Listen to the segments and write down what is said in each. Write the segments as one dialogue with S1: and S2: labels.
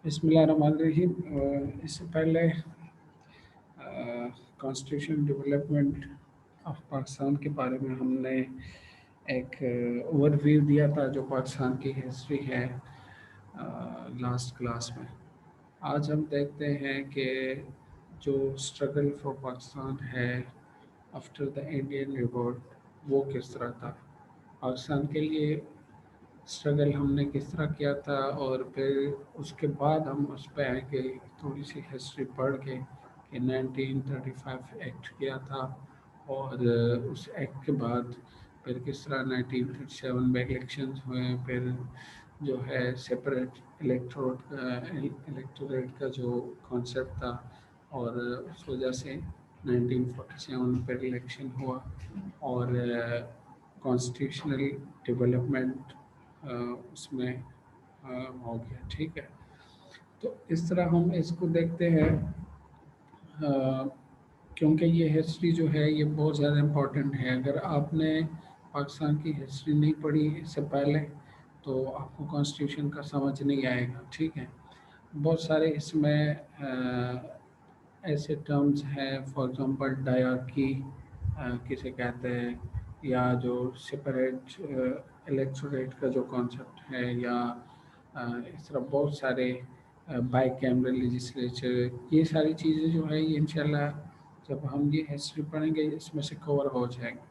S1: बिस्मिल्लाहिर्रहमानिर्रहीम। इससे पहले कॉन्स्टिट्यूशन डेवलपमेंट ऑफ पाकिस्तान के बारे में हमने एक ओवरव्यू दिया था, जो पाकिस्तान की हिस्ट्री है, लास्ट क्लास में। आज हम देखते हैं कि जो स्ट्रगल फॉर पाकिस्तान है आफ्टर द इंडियन रिवॉल्ट, वो किस तरह था। पाकिस्तान के लिए स्ट्रगल हमने किस तरह किया था, और फिर उसके बाद हम उस पर आएंगे, थोड़ी सी हिस्ट्री पढ़ के कि 1935 एक्ट किया था, और उस एक्ट के बाद फिर किस तरह 1937 में इलेक्शंस हुए, फिर जो है सेपरेट इलेक्टोरेट का जो कॉन्सेप्ट था, और उस वजह से 1947 पर इलेक्शन हुआ, और कॉन्स्टिट्यूशनल डेवलपमेंट उसमें हो गया। ठीक है, तो इस तरह हम इसको देखते हैं, क्योंकि ये हिस्ट्री जो है ये बहुत ज़्यादा इम्पोर्टेंट है। अगर आपने पाकिस्तान की हिस्ट्री नहीं पढ़ी इससे पहले, तो आपको कॉन्स्टिट्यूशन का समझ नहीं आएगा। ठीक है, बहुत सारे इसमें ऐसे टर्म्स हैं, फॉर एग्जांपल डायarchy किसे कहते हैं, या जो सेपरेट इलेक्टोरेट का जो कॉन्सेप्ट है, या इस तरह बहुत सारे बाई कैमरल लेजिस्लेचर, ये सारी चीज़ें जो है ये इंशाल्लाह जब हम ये हिस्ट्री पढ़ेंगे इसमें से कवर हो जाएंगे।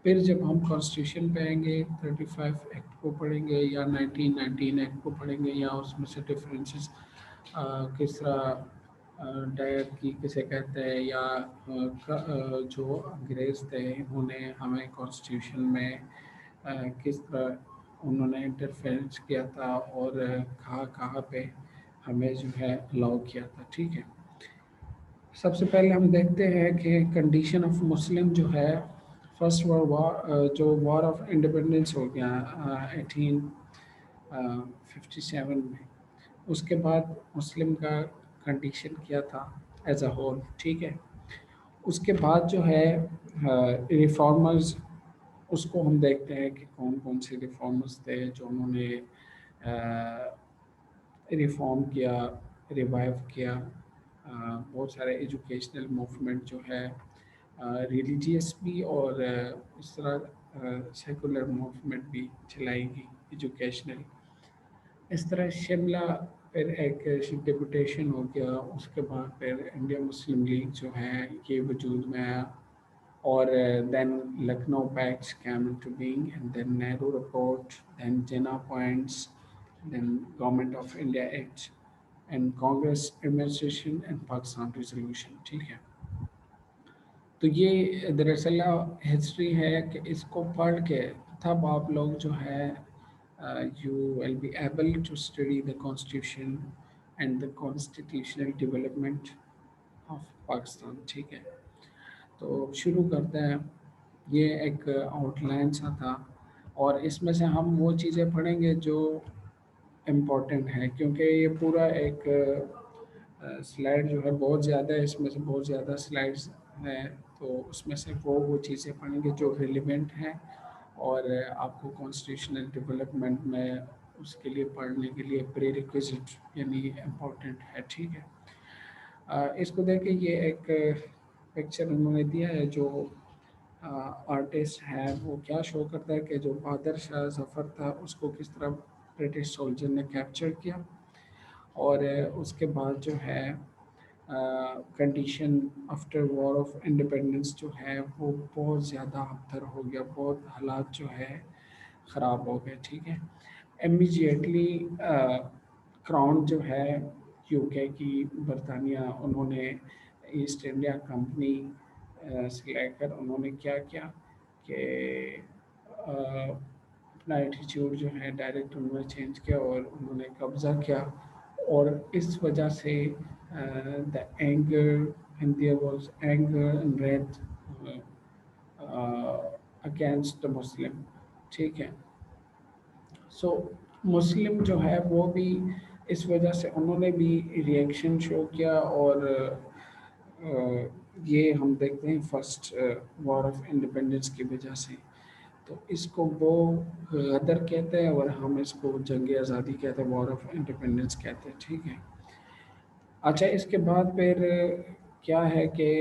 S1: फिर जब हम कॉन्स्टिट्यूशन पे आएंगे, 35 एक्ट को पढ़ेंगे या 1919 एक्ट को पढ़ेंगे, या उसमें से डिफरेंसेस किस तरह डायarchy किसे कहते हैं, या जो अंग्रेज़ थे उन्होंने हमें कॉन्स्टिट्यूशन में किस तरह उन्होंने इंटरफेरेंस किया था, और कहाँ कहाँ पे हमें जो है अलाउ किया था। ठीक है, सबसे पहले हम देखते हैं कि कंडीशन ऑफ मुस्लिम जो है, फर्स्ट वर्ल्ड वॉर, जो वॉर ऑफ इंडिपेंडेंस हो गया 1857 में, उसके बाद मुस्लिम का कंडीशन किया था एज अ होल। ठीक है, उसके बाद जो है रिफॉर्मर्स, उसको हम देखते हैं कि कौन कौन से रिफॉर्मर्स थे जो उन्होंने रिफॉर्म किया, रिवाइव किया। बहुत सारे एजुकेशनल मूवमेंट जो है, रिलीजियस भी, और इस तरह सेकुलर मूवमेंट भी चलाएगी एजुकेशनल। इस तरह शिमला फिर एक डिपुटेशन हो गया, उसके बाद फिर इंडिया मुस्लिम लीग जो है ये वजूद में आया, और then Lucknow Pacts came into being, and then Nehru Report, then Jinnah Points, then Government of India Act, and Congress Administration and Pakistan Resolution। ठीक है, तो ये दरअसल हिस्ट्री है कि इसको पढ़ के तब आप लोग जो है you will be able to study the constitution and the constitutional development of Pakistan. ठीक है, तो शुरू करते हैं। ये एक आउटलाइन सा था, और इसमें से हम वो चीज़ें पढ़ेंगे जो इम्पोर्टेंट है, क्योंकि ये पूरा एक स्लाइड जो है बहुत ज़्यादा है, इसमें से बहुत ज़्यादा स्लाइड्स हैं, तो उसमें से वो चीज़ें पढ़ेंगे जो रिलेवेंट हैं, और आपको कॉन्स्टिट्यूशनल डेवलपमेंट में उसके लिए पढ़ने के लिए प्री रिक्विजिट यानी इम्पोर्टेंट है। ठीक है, इसको देख के ये एक पिक्चर उन्होंने दिया है, जो आर्टिस्ट है वो क्या शो करता है कि जो बहादुर शाह जफ़र था उसको किस तरह ब्रिटिश सोल्जर ने कैप्चर किया, और उसके बाद जो है condition after war of independence जो है वो बहुत ज़्यादा अबतर हो गया, बहुत हालात जो है ख़राब हो गए। ठीक है, इमीजिएटली क्राउन जो है यूके की, बरतानिया, उन्होंने ईस्ट इंडिया कंपनी से लेकर उन्होंने क्या किया कि अपना एटीट्यूड जो है डायरेक्ट उन्होंने चेंज किया, और उन्होंने कब्ज़ा किया, और इस वजह से the anger, and there was anger and red against the Muslim. ठीक है, सो मुस्लिम जो है वो भी इस वजह से उन्होंने भी रिएक्शन शो किया, और ये हम देखते हैं फर्स्ट वॉर ऑफ इंडिपेंडेंस की वजह से। तो इसको वो गदर कहते हैं और हम इसको जंग आज़ादी कहते हैं, वॉर ऑफ इंडिपेंडेंस कहते हैं, ठीक है। अच्छा, इसके बाद फिर क्या है कि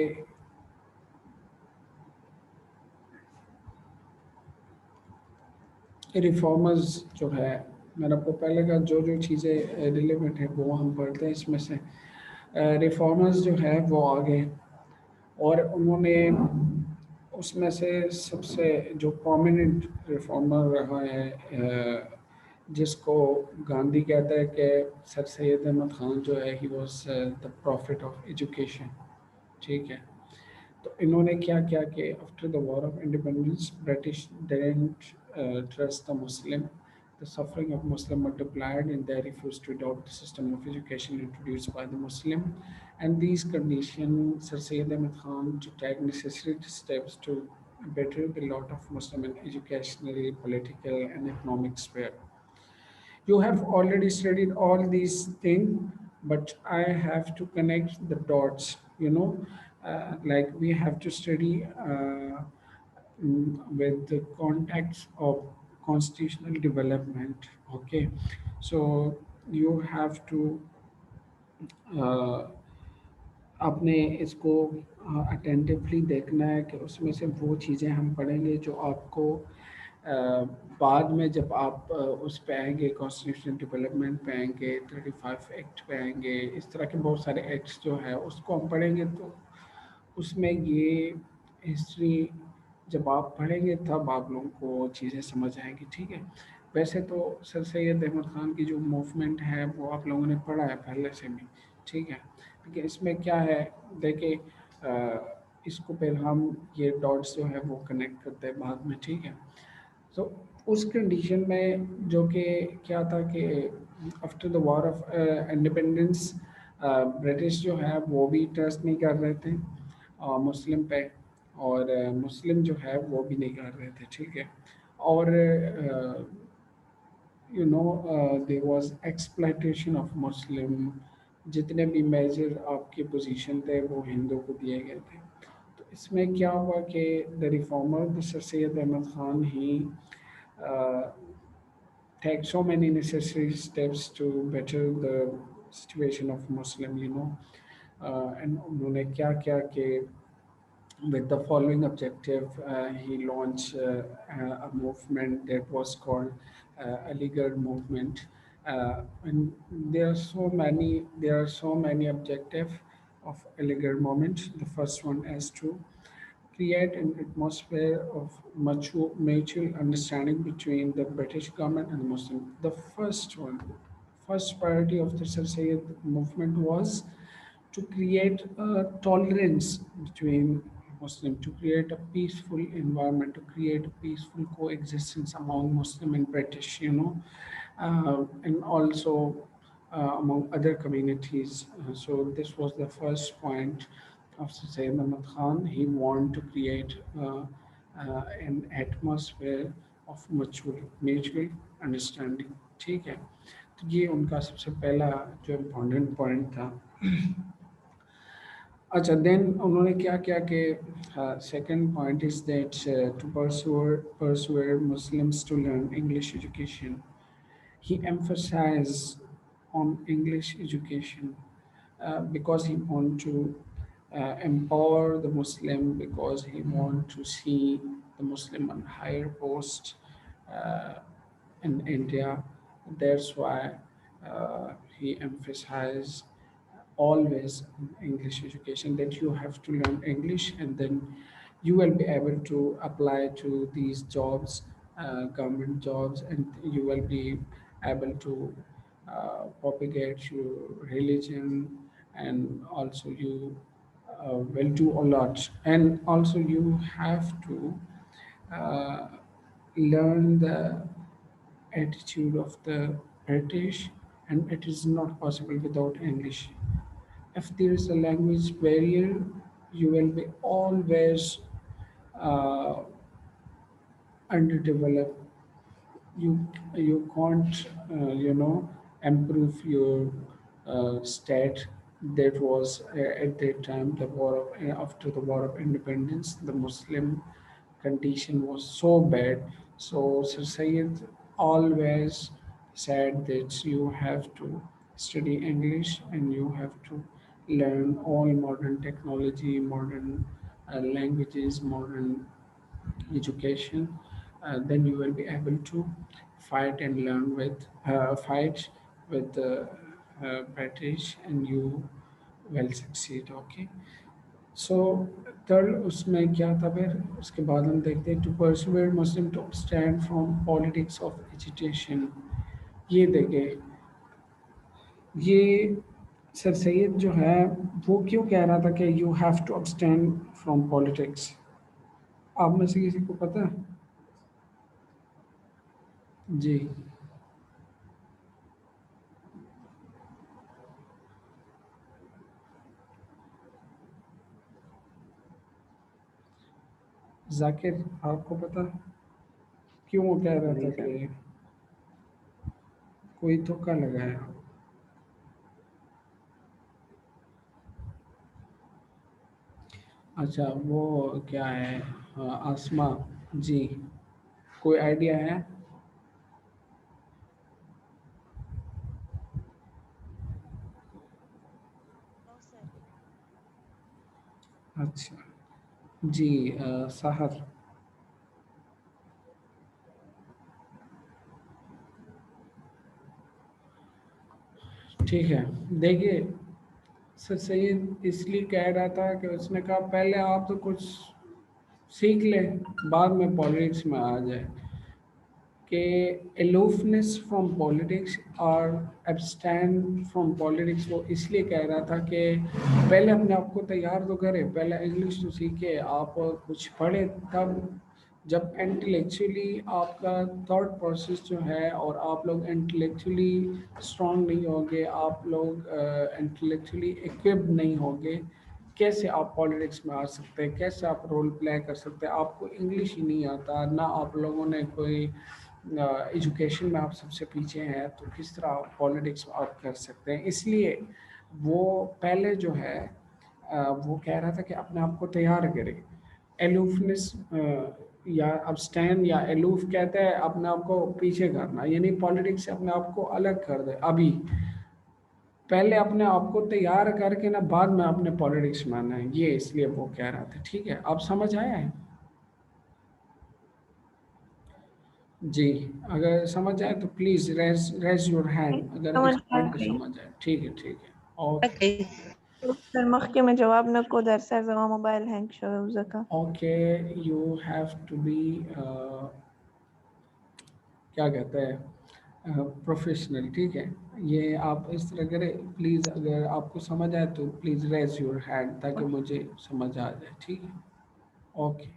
S1: रिफॉर्मर्स जो है, मैंने आपको पहले कहा जो जो चीज़ें रिलेवेंट है वो हम पढ़ते हैं। इसमें से रिफॉर्मर्स जो है वो आ गए और उन्होंने उसमें से सबसे जो प्रोमिनेंट रिफॉर्मर रहा है, जिसको गांधी कहता है कि सर सैयद अहमद ख़ान जो है he was the profit of education, ठीक है। तो इन्होंने क्या किया कि after the war of independence British didn't trust the Muslim. The suffering of Muslim multiplied and they refused to adopt the system of education introduced by the Muslim. And these conditions Sir Syed Ahmed Khan to take necessary steps to better the lot of Muslim in educational, political and economic sphere. You have already studied all these things, but I have to connect the dots, like we have to study with the context of constitutional development. Okay, so you have to uh, आपने इसको attentively देखना है कि उसमें से वो चीज़ें हम पढ़ेंगे जो आपको बाद में जब आप उस पे आएंगे, कॉन्स्टिट्यूशन डेवलपमेंट पे आएंगे, 35 एक्ट पे आएंगे, इस तरह के बहुत सारे एक्ट्स जो है उसको हम पढ़ेंगे, तो उसमें ये हिस्ट्री जब आप पढ़ेंगे तब आप लोगों को चीज़ें समझ आएंगी, ठीक है। वैसे तो सर सैयद अहमद ख़ान की जो मूवमेंट है वो आप लोगों ने पढ़ा है पहले से भी, ठीक है। लेकिन इसमें क्या है, देखिए इसको फिर हम ये डॉट्स जो है वो कनेक्ट करते हैं बाद में, ठीक है। तो उस कंडीशन में जो कि क्या था कि after the war of independence British जो है वो भी ट्रस्ट नहीं कर रहे थे मुस्लिम पे, और मुस्लिम जो है वो भी नहीं कर रहे थे, ठीक है। और there was exploitation of Muslim, जितने भी मेजर आपके पोजीशन थे वो हिंदू को दिए गए थे। तो इसमें क्या हुआ कि the reformer the Sir Syed Ahmad Khan ही uh, take so many necessary steps to better the situation of Muslim, and उन्होंने क्या किया कि with the following objective, he launched a movement that was called Aligarh movement. And there are so many objectives of Aligarh movement. The first one is to create an atmosphere of mutual understanding between the British government and the Muslim. The first priority of the Sir Syed movement was to create a tolerance between Muslim, to create a peaceful environment, to create a peaceful coexistence among Muslim and British, and also among other communities. So this was the first point of Sayyid Ahmad Khan. He wanted to create an atmosphere of mutual understanding. ठीक है, तो ये उनका सबसे पहला जो important point था। अच्छा, देन उन्होंने क्या किया कि second point is that to persuade Muslims to learn English education. He emphasized on English education because he want to empower the Muslim, because he want to see the Muslim on higher post uh, in India. That's why he emphasized always English education, that you have to learn English and then you will be able to apply to these jobs, government jobs, and you will be able to propagate your religion, and also you will do a lot. And also you have to uh, learn the attitude of the British, and it is not possible without English. If there is a language barrier, you will be always uh, underdeveloped. You can't improve your state. That was at that time the after the war of independence, the Muslim condition was so bad. So Sir Syed always said that you have to study English and you have to learn all modern technology, modern languages, modern education. Then you will be able to fight and learn with fight with the British, and you will succeed. Okay. So third उसमें क्या था फिर उसके बाद हम देखते हैं to persuade Muslim to stand from politics of agitation. ये देखें, ये सर सैयद जो है वो क्यों कह रहा था कि you have to abstain from politics? आप में से किसी को पता है? जी। जाकिर, आपको पता है क्यों वो कह रहा था
S2: नहीं सर।
S1: कि कोई धोखा लगाया? अच्छा, वो क्या है? हाँ, आसमा जी, कोई आइडिया है?
S3: No sir.
S1: अच्छा जी, साहर। ठीक है, देखिए सर सैयद इसलिए कह रहा था कि उसने कहा पहले आप तो कुछ सीख लें, बाद में पॉलिटिक्स में आ जाए। कि एलोफनेस फ्रॉम पॉलिटिक्स और एब्सटैंड फ्रॉम पॉलिटिक्स वो इसलिए कह रहा था कि पहले अपने आप को तैयार तो करें, पहले इंग्लिश तो सीखे, आप कुछ पढ़े, तब जब इंटेलेक्चुअली आपका थॉट प्रोसेस जो है और आप लोग इंटेलेक्चुअली स्ट्रांग नहीं होंगे, आप लोग इंटेलेक्चुअली इक्विप्ड नहीं होंगे, कैसे आप पॉलिटिक्स में आ सकते हैं, कैसे आप रोल प्ले कर सकते हैं? आपको इंग्लिश ही नहीं आता ना, आप लोगों ने कोई एजुकेशन में आप सबसे पीछे हैं, तो किस तरह पॉलिटिक्स आप कर सकते हैं? इसलिए वो पहले जो है वो कह रहा था कि अपने आप को तैयार करें। एलूफनेस या अब्सटैन या एलूफ कहते हैं अपने आप को पीछे करना, यानी पॉलिटिक्स से अपने आप को अलग कर दे। अभी पहले अपने आप को तैयार करके ना बाद में अपने पॉलिटिक्स में आना है, ये इसलिए वो कह रहा था। ठीक है, आप समझ आया है? जी, अगर समझ आए तो please raise raise your hand अगर
S4: समझ
S1: इस
S4: आ
S1: पॉइंट को
S4: गई।
S1: समझ आए। ठीक है, ठीक है। ओके।
S3: ओके।
S4: सर मखके में जवाब न को दर सर जमा मोबाइल हैंग शो ज़का।
S1: Okay, you have to be क्या कहते हैं प्रोफेशनल। ठीक है, ये आप इस तरह करें प्लीज़, अगर आपको समझ आए तो प्लीज़ रेज़ योर हैंड ताकि मुझे समझ आ जाए। ठीक है, ओके।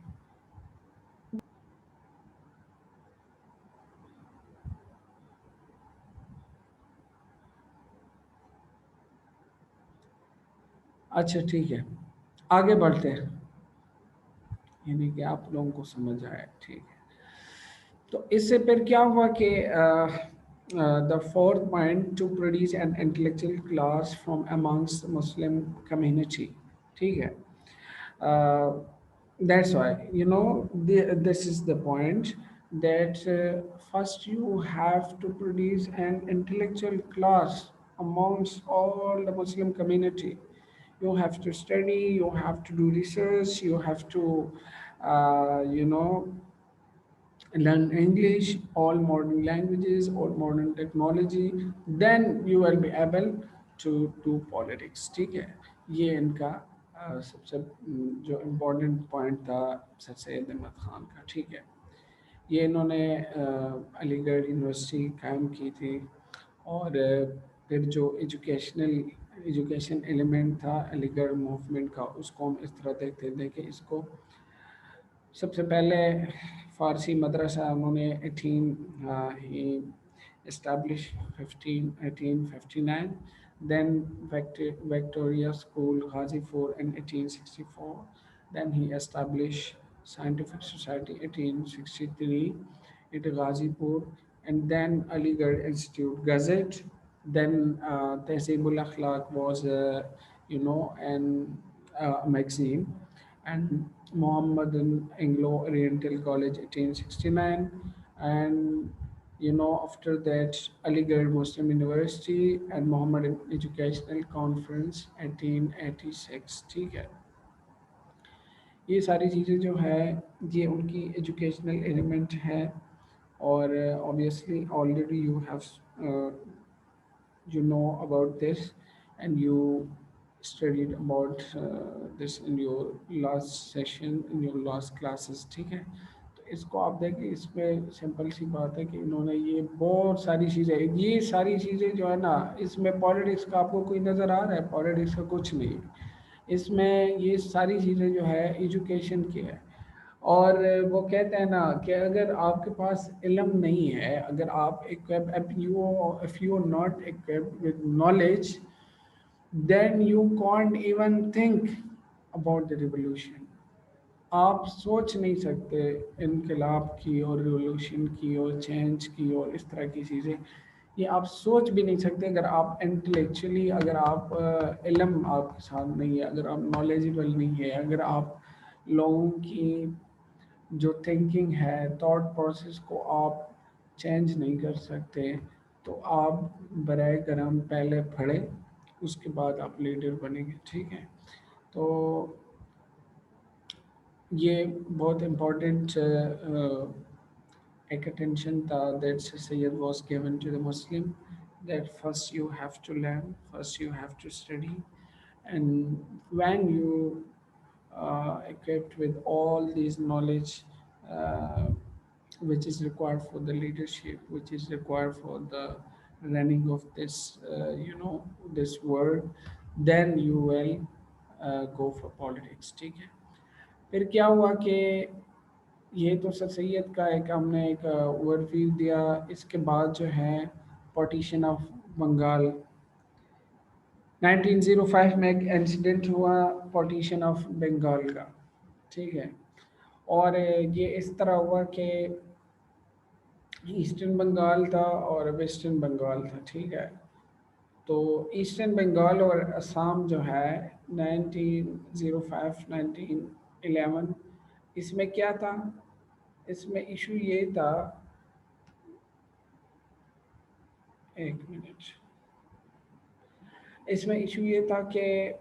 S1: अच्छा ठीक है, आगे बढ़ते हैं, यानी कि आप लोगों को समझ आया। ठीक है, तो इससे फिर क्या हुआ कि the fourth point two produce an intellectual class from amongst Muslim community. ठीक है, that's why this is the point that first you have to produce an intellectual class amongst all the Muslim community. You have to study, you have to do research, you have to learn English, all modern languages, all modern technology, then you will be able to do politics. ठीक है, ये इनका सबसे जो important point था sir Syed Ahmad Khan का। ठीक है, ये इन्होंने अलीगढ़ यूनिवर्सिटी कायम की थी, और फिर जो एजुकेशन एलिमेंट था अलीगढ़ मूवमेंट का, उसको हम इस तरह देखते थे कि इसको सबसे पहले फ़ारसी मदरसा उन्होंने 18 ही established 1859, then Victoria School Ghazipur in 1864, then he established Scientific Society 1863 at Ghazipur, and then Aligarh Institute Gazette, then Tehzeebul Akhlaq was an magazine, and Mohammedan Anglo Oriental College 1869, and after that Aligarh Muslim University and Mohammedan Educational Conference 1886. ठीक है, ये सारी चीज़ें जो है ये उनकी educational element है। और obviously already you know about this, and you studied about this in your last session, in your last classes। ठीक है, तो इसको आप देखिए, इसमें सिंपल सी बात है कि इन्होंने ये बहुत सारी चीज़ें, ये सारी चीज़ें जो है ना, इसमें पॉलिटिक्स का आपको कोई नज़र आ रहा है? पॉलिटिक्स का कुछ नहीं है इसमें। ये सारी चीज़ें जो है एजुकेशन की है। और वो कहते हैं ना कि अगर आपके पास इल्म नहीं है, अगर आप if you are not equipped with knowledge, then you can't even think about the revolution. आप सोच नहीं सकते इनकलाब की और रिवोल्यूशन की और चेंज की और इस तरह की चीज़ें, ये आप सोच भी नहीं सकते अगर आप इंटेलेक्चुअली, अगर आप इल्म आपके साथ नहीं है, अगर आप नॉलेजेबल नहीं है, अगर आप लोगों की जो थिंकिंग है, थॉट प्रोसेस को आप चेंज नहीं कर सकते, तो आप बराए करम पहले पढ़े, उसके बाद आप लीडर बनेंगे। ठीक है, तो ये बहुत इम्पोर्टेंट एक attention that Sayyid was given to the Muslim, that first you have to learn, first you have to study, and when you equipped with all these knowledge uh, which is required for the leadership, which is required for the running of this this world, then you will go for politics। ठीक है, फिर क्या हुआ कि ये तो sir Syed का एक हमने एक ओवरव्यू दिया। इसके बाद जो है पार्टीशन ऑफ बंगाल, 1905 में एक इंसिडेंट हुआ पार्टीशन ऑफ बंगाल का। ठीक है, और ये इस तरह हुआ कि ईस्टर्न बंगाल था और वेस्टर्न बंगाल था। ठीक है, तो ईस्टर्न बंगाल और असम जो है 1905 1911, इसमें क्या था, इसमें इशू ये था, एक मिनट, इसमें इशू ये था कि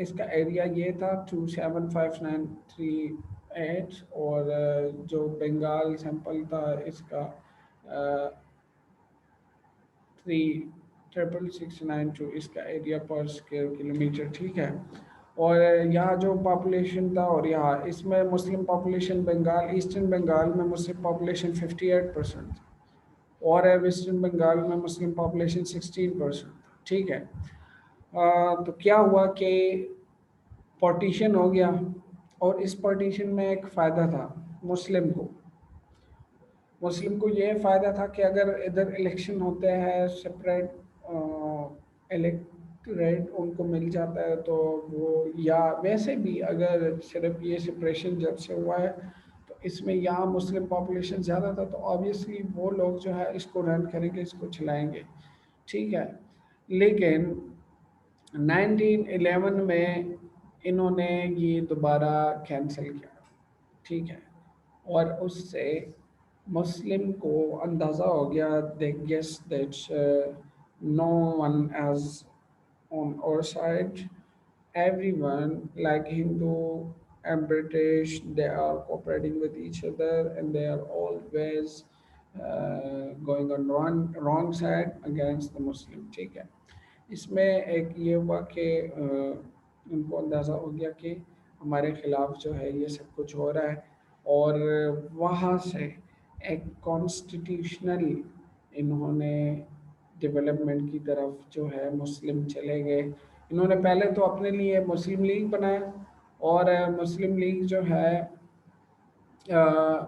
S1: इसका एरिया ये था 275,938, और जो बंगाल सैंपल था इसका 3,666,992 इसका एरिया पर स्क्वायर किलोमीटर। ठीक है, और यहाँ जो पॉपुलेशन था, और यहाँ इसमें Muslim population, Bengal eastern Bengal में मुस्लिम पॉपुलेशन 58% और वेस्टर्न बंगाल में मुस्लिम पॉपुलेशन 16%। ठीक है, तो क्या हुआ कि पार्टीशन हो गया, और इस पार्टीशन में एक फ़ायदा था मुस्लिम को। मुस्लिम को ये फ़ायदा था कि अगर इधर इलेक्शन होते हैं सेपरेट इलेक्टोरेट उनको मिल जाता है, तो वो, या वैसे भी अगर सिर्फ ये सेपरेशन जब से हुआ है, तो इसमें यहाँ मुस्लिम पॉपुलेशन ज़्यादा था, तो ऑब्वियसली वो लोग जो है इसको रन करेंगे, इसको चलाएंगे। ठीक है, लेकिन 1911 में इन्होंने ये दोबारा कैंसिल किया। ठीक है, और उससे मुस्लिम को अंदाज़ा हो गया, they guess that no one is on our side, everyone like Hindu and British, they are cooperating with each other, and they are always going on wrong side against the Muslim। ठीक है, इसमें एक ये हुआ कि उनको अंदाज़ा हो गया कि हमारे खिलाफ जो है ये सब कुछ हो रहा है, और वहाँ से एक कॉन्स्टिट्यूशनल इन्होंने डेवलपमेंट की तरफ जो है मुस्लिम चले गए। इन्होंने पहले तो अपने लिए मुस्लिम लीग बनाया, और मुस्लिम लीग जो है अ,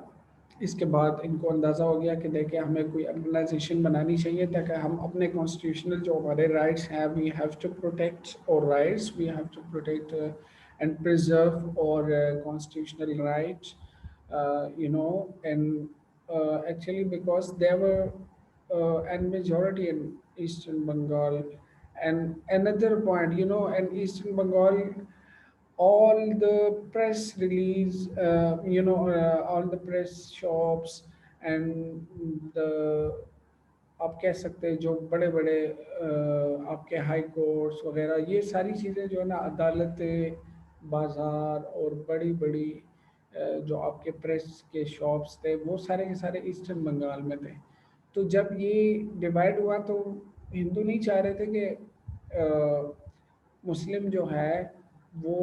S1: इसके बाद इनको अंदाज़ा हो गया कि देखिए हमें कोई ऑर्गेनाइजेशन बनानी चाहिए ताकि हम अपने कॉन्स्टिट्यूशनल जो हमारे राइट्स हैं, we have to protect our rights, we have to protect and preserve our constitutional rights, and actually because there were and majority in Eastern Bengal, and another point, in Eastern Bengal all the press release, all the press shops and the आप कह सकते हैं जो बड़े बड़े आपके high courts वगैरह ये सारी चीज़ें जो है ना अदालतें बाज़ार और बड़ी बड़ी जो आपके प्रेस के शॉप्स थे वो सारे के सारे ईस्टर्न बंगाल में थे। तो जब ये डिवाइड हुआ तो हिंदू नहीं चाह रहे थे कि मुस्लिम जो है वो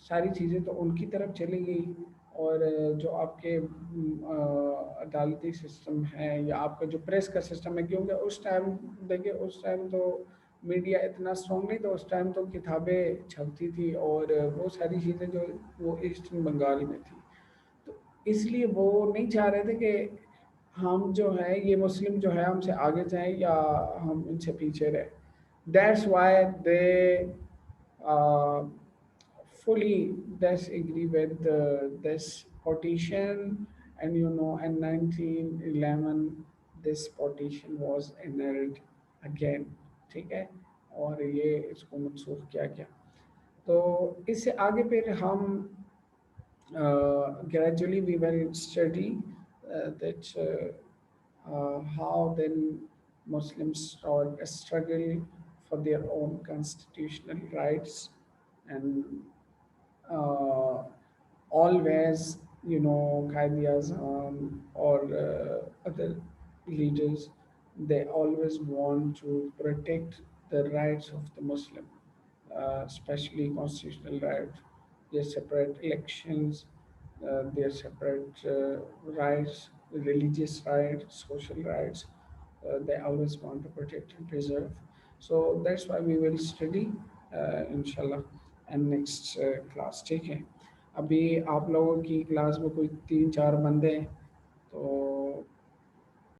S1: सारी चीज़ें तो उनकी तरफ चली गई और जो आपके अदालती सिस्टम है या आपका जो प्रेस का सिस्टम है क्योंकि उस टाइम देखिए उस टाइम तो मीडिया इतना स्ट्रॉन्ग नहीं था उस टाइम तो किताबें छपती थी और वो सारी चीज़ें जो वो ईस्टर्न बंगाल में थी। तो इसलिए वो नहीं चाह रहे थे कि हम जो है ये मुस्लिम जो है हमसे आगे जाएं या हम इनसे पीछे रहें। That's why they uh, fully disagree with this partition, and in 1911 this partition was annulled again। ठीक है, और ये इसको मनसूख किया गया। तो इससे आगे फिर हम gradually we will study that how then Muslims start a struggle for their own constitutional rights, and uh, always, Qaid Azam or other leaders, they always want to protect the rights of the Muslim, especially constitutional rights, their separate elections, their separate rights, religious rights, social rights. They always want to protect and preserve. So that's why we will study, inshallah, and next class। ठीक है, अभी आप लोगों की class में कोई 3-4 बंदे हैं, तो